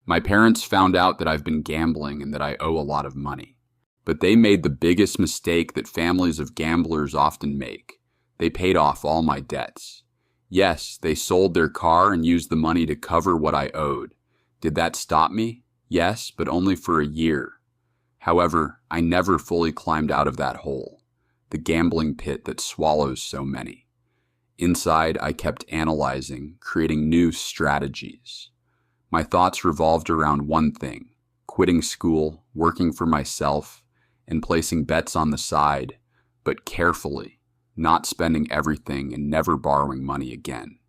My parents found out that I've been gambling and that I owe a lot of money. But they made the biggest mistake that families of gamblers often make. They paid off all my debts. Yes, they sold their car and used the money to cover what I owed. Did that stop me? Yes, but only for a year. However, I never fully climbed out of that hole, the gambling pit that swallows so many. Inside, I kept analyzing, creating new strategies. My thoughts revolved around one thing: quitting school, working for myself, and placing bets on the side, but carefully, not spending everything and never borrowing money again.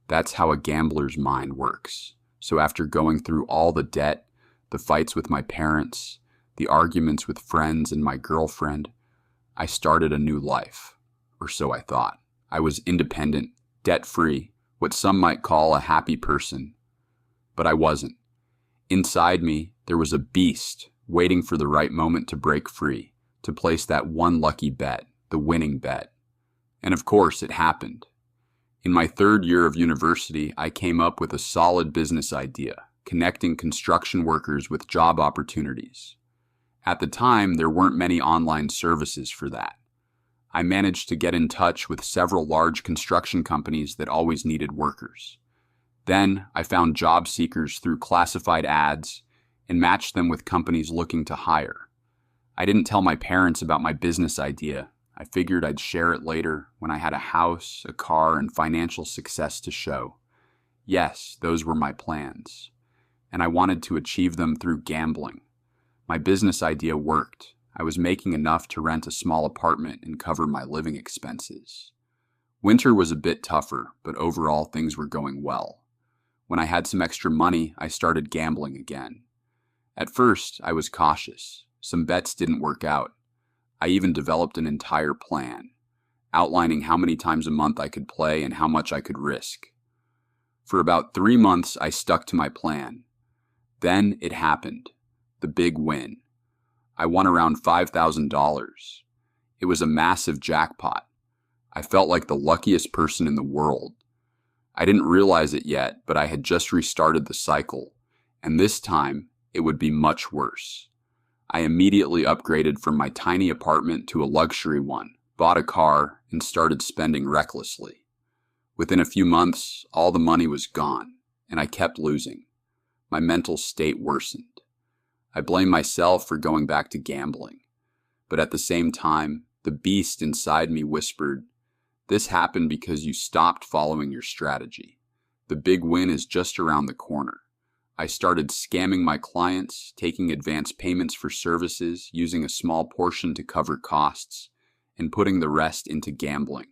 That's how a gambler's mind works. So after going through all the debt, the fights with my parents, the arguments with friends and my girlfriend, I started a new life, or so I thought. I was independent, debt-free, what some might call a happy person. But I wasn't. Inside me, there was a beast waiting for the right moment to break free, to place that one lucky bet, the winning bet. And of course, it happened. In my third year of university, I came up with a solid business idea, connecting construction workers with job opportunities. At the time, there weren't many online services for that. I managed to get in touch with several large construction companies that always needed workers. Then, I found job seekers through classified ads and matched them with companies looking to hire. I didn't tell my parents about my business idea. I figured I'd share it later when I had a house, a car, and financial success to show. Yes, those were my plans. And I wanted to achieve them through gambling. My business idea worked. I was making enough to rent a small apartment and cover my living expenses. Winter was a bit tougher, but overall things were going well. When I had some extra money, I started gambling again. At first, I was cautious. Some bets didn't work out. I even developed an entire plan, outlining how many times a month I could play and how much I could risk. For about 3 months, I stuck to my plan. Then it happened. The big win. I won around $5,000. It was a massive jackpot. I felt like the luckiest person in the world. I didn't realize it yet, but I had just restarted the cycle, and this time it would be much worse. I immediately upgraded from my tiny apartment to a luxury one, bought a car, and started spending recklessly. Within a few months, all the money was gone, and I kept losing. My mental state worsened. I blamed myself for going back to gambling. But at the same time, the beast inside me whispered, "This happened because you stopped following your strategy. The big win is just around the corner." I started scamming my clients, taking advance payments for services, using a small portion to cover costs, and putting the rest into gambling.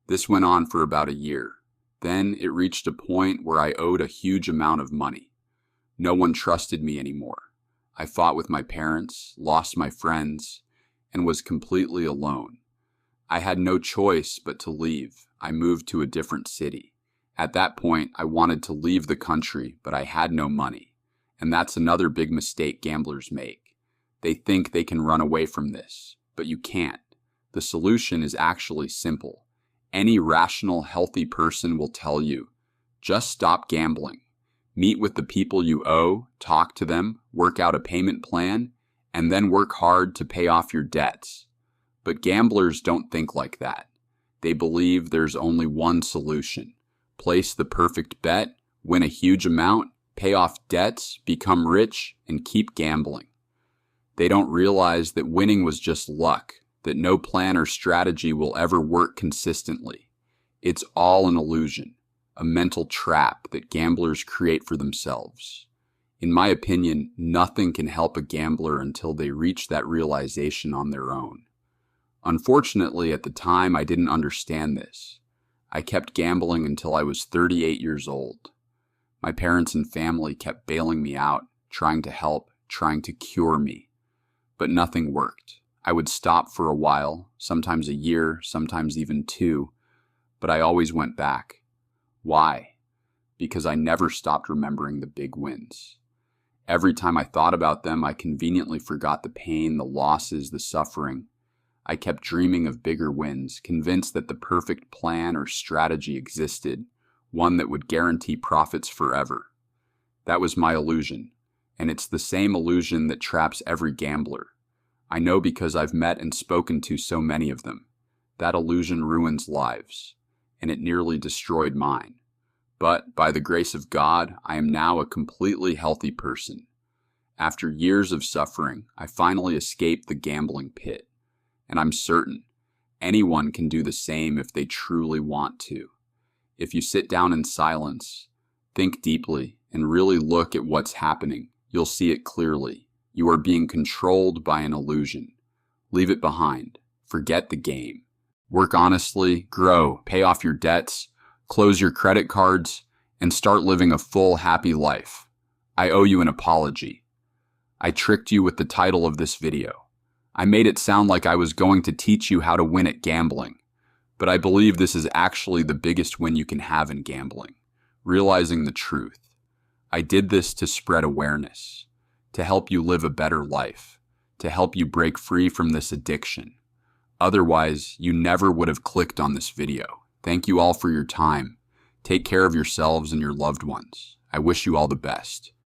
This went on for about a year. Then it reached a point where I owed a huge amount of money. No one trusted me anymore. I fought with my parents, lost my friends, and was completely alone. I had no choice but to leave. I moved to a different city. At that point, I wanted to leave the country, but I had no money. And that's another big mistake gamblers make. They think they can run away from this, but you can't. The solution is actually simple. Any rational, healthy person will tell you, just stop gambling. Meet with the people you owe, talk to them, work out a payment plan, and then work hard to pay off your debts. But gamblers don't think like that. They believe there's only one solution. Place the perfect bet, win a huge amount, pay off debts, become rich, and keep gambling. They don't realize that winning was just luck, that no plan or strategy will ever work consistently. It's all an illusion, a mental trap that gamblers create for themselves. In my opinion, nothing can help a gambler until they reach that realization on their own. Unfortunately, at the time, I didn't understand this. I kept gambling until I was 38 years old. My parents and family kept bailing me out, trying to help, trying to cure me. But nothing worked. I would stop for a while, sometimes a year, sometimes even 2, but I always went back. Why? Because I never stopped remembering the big wins. Every time I thought about them, I conveniently forgot the pain, the losses, the suffering. I kept dreaming of bigger wins, convinced that the perfect plan or strategy existed, one that would guarantee profits forever. That was my illusion, and it's the same illusion that traps every gambler. I know because I've met and spoken to so many of them. That illusion ruins lives, and it nearly destroyed mine. But by the grace of God, I am now a completely healthy person. After years of suffering, I finally escaped the gambling pit, and I'm certain anyone can do the same if they truly want to. If you sit down in silence, think deeply, and really look at what's happening, you'll see it clearly. You are being controlled by an illusion. Leave it behind. Forget the game. Work honestly, grow, pay off your debts, close your credit cards, and start living a full, happy life. I owe you an apology. I tricked you with the title of this video. I made it sound like I was going to teach you how to win at gambling, but I believe this is actually the biggest win you can have in gambling, realizing the truth. I did this to spread awareness, to help you live a better life, to help you break free from this addiction. Otherwise, you never would have clicked on this video. Thank you all for your time. Take care of yourselves and your loved ones. I wish you all the best.